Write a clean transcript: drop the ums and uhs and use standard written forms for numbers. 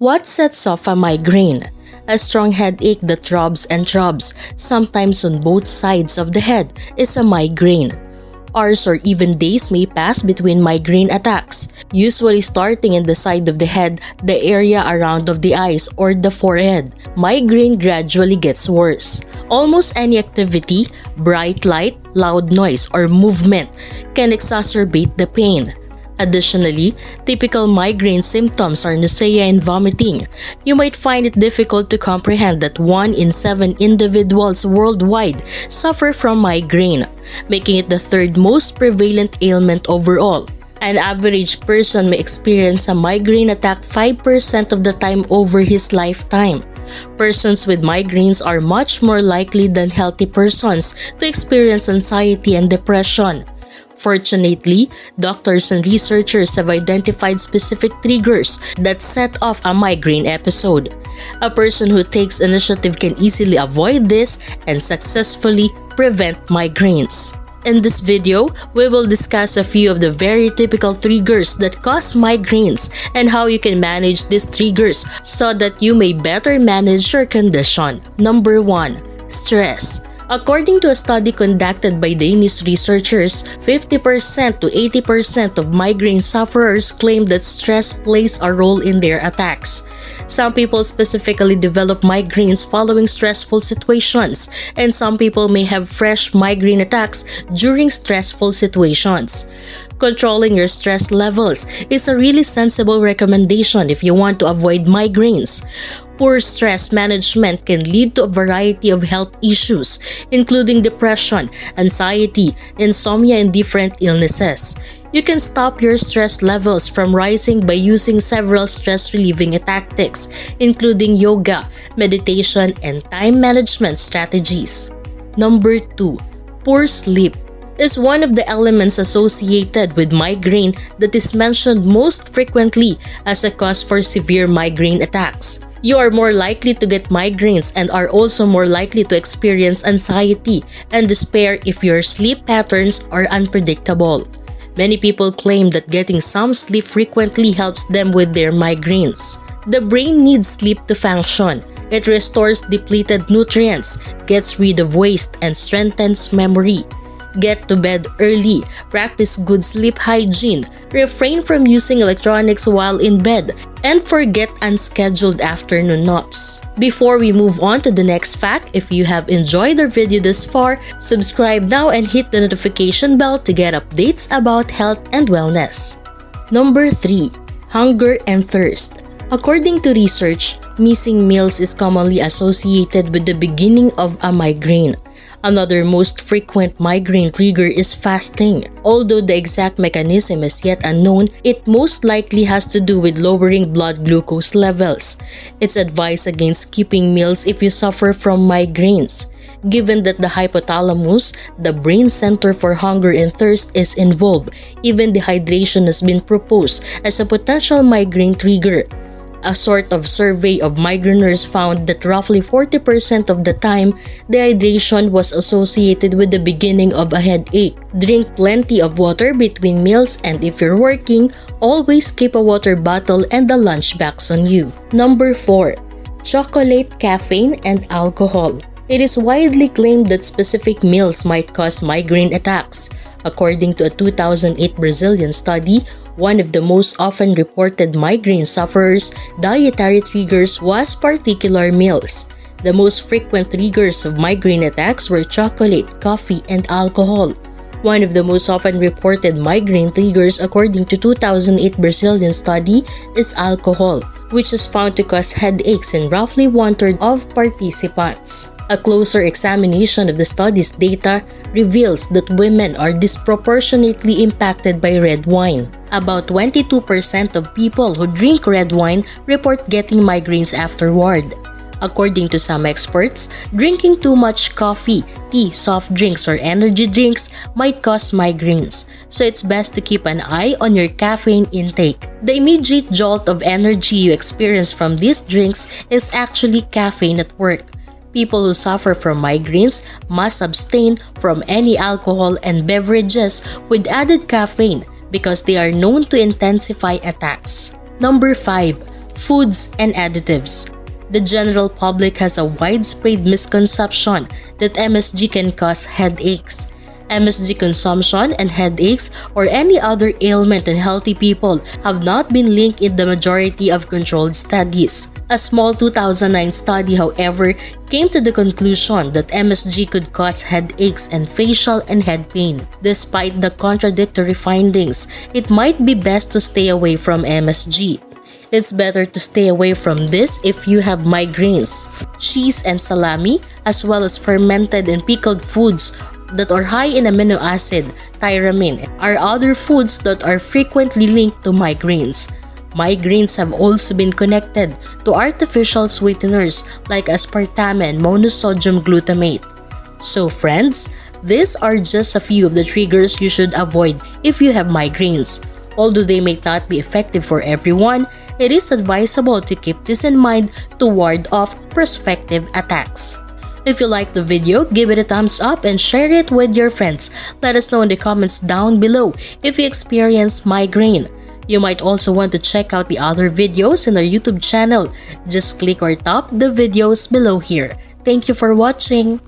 What sets off a migraine? A strong headache that throbs, sometimes on both sides of the head, is a migraine. Hours or even days may pass between migraine attacks, usually starting in the side of the head, the area around of the eyes, or the forehead. Migraine gradually gets worse. Almost any activity, bright light, loud noise, or movement can exacerbate the pain. Additionally, typical migraine symptoms are nausea and vomiting. You might find it difficult to comprehend that 1 in 7 individuals worldwide suffer from migraine, making it the third most prevalent ailment overall. An average person may experience a migraine attack 5% of the time over his lifetime. Persons with migraines are much more likely than healthy persons to experience anxiety and depression. Fortunately, doctors and researchers have identified specific triggers that set off a migraine episode. A person who takes initiative can easily avoid this and successfully prevent migraines. In this video, we will discuss a few of the very typical triggers that cause migraines and how you can manage these triggers so that you may better manage your condition. Number 1. Stress. According to a study conducted by Danish researchers, 50% to 80% of migraine sufferers claim that stress plays a role in their attacks. Some people specifically develop migraines following stressful situations, and some people may have fresh migraine attacks during stressful situations. Controlling your stress levels is a really sensible recommendation if you want to avoid migraines. Poor stress management can lead to a variety of health issues, including depression, anxiety, insomnia, and different illnesses. You can stop your stress levels from rising by using several stress-relieving tactics, including yoga, meditation, and time management strategies. Number 2. Poor sleep is one of the elements associated with migraine that is mentioned most frequently as a cause for severe migraine attacks. You are more likely to get migraines and are also more likely to experience anxiety and despair if your sleep patterns are unpredictable. Many people claim that getting some sleep frequently helps them with their migraines. The brain needs sleep to function. It restores depleted nutrients, gets rid of waste, and strengthens memory. Get to bed early, practice good sleep hygiene, refrain from using electronics while in bed, and forget unscheduled afternoon naps. Before we move on to the next fact, if you have enjoyed our video this far, subscribe now and hit the notification bell to get updates about health and wellness. Number 3. Hunger and thirst. According to research, missing meals is commonly associated with the beginning of a migraine. Another most frequent migraine trigger is fasting. Although the exact mechanism is yet unknown, it most likely has to do with lowering blood glucose levels. It's advised against skipping meals if you suffer from migraines. Given that the hypothalamus, the brain center for hunger and thirst, is involved, even dehydration has been proposed as a potential migraine trigger. A sort of survey of migraineurs found that roughly 40% of the time, dehydration was associated with the beginning of a headache. Drink plenty of water between meals, and if you're working, always keep a water bottle and a lunch box on you. Number 4. Chocolate, caffeine, and alcohol. It is widely claimed that specific meals might cause migraine attacks. According to a 2008 Brazilian study, one of the most often reported migraine sufferers' dietary triggers was particular meals. The most frequent triggers of migraine attacks were chocolate, coffee, and alcohol. One of the most often reported migraine triggers according to 2008 Brazilian study is alcohol, which is found to cause headaches in roughly 1/3 of participants. A closer examination of the study's data reveals that women are disproportionately impacted by red wine. About 22% of people who drink red wine report getting migraines afterward. According to some experts, drinking too much coffee, tea, soft drinks, or energy drinks might cause migraines, so it's best to keep an eye on your caffeine intake. The immediate jolt of energy you experience from these drinks is actually caffeine at work. People who suffer from migraines must abstain from any alcohol and beverages with added caffeine because they are known to intensify attacks. Number 5. Foods and additives. The general public has a widespread misconception that MSG can cause headaches. MSG consumption and headaches or any other ailment in healthy people have not been linked in the majority of controlled studies. A small 2009 study, however, came to the conclusion that MSG could cause headaches and facial and head pain. Despite the contradictory findings, it might be best to stay away from MSG. It's better to stay away from this if you have migraines. Cheese and salami, as well as fermented and pickled foods that are high in amino acid, tyramine, are other foods that are frequently linked to migraines. Migraines have also been connected to artificial sweeteners like aspartame and monosodium glutamate. So friends, these are just a few of the triggers you should avoid if you have migraines. Although they may not be effective for everyone, it is advisable to keep this in mind to ward off prospective attacks. If you liked the video, give it a thumbs up and share it with your friends. Let us know in the comments down below if you experience migraine. You might also want to check out the other videos in our YouTube channel. Just click or tap the videos below here. Thank you for watching.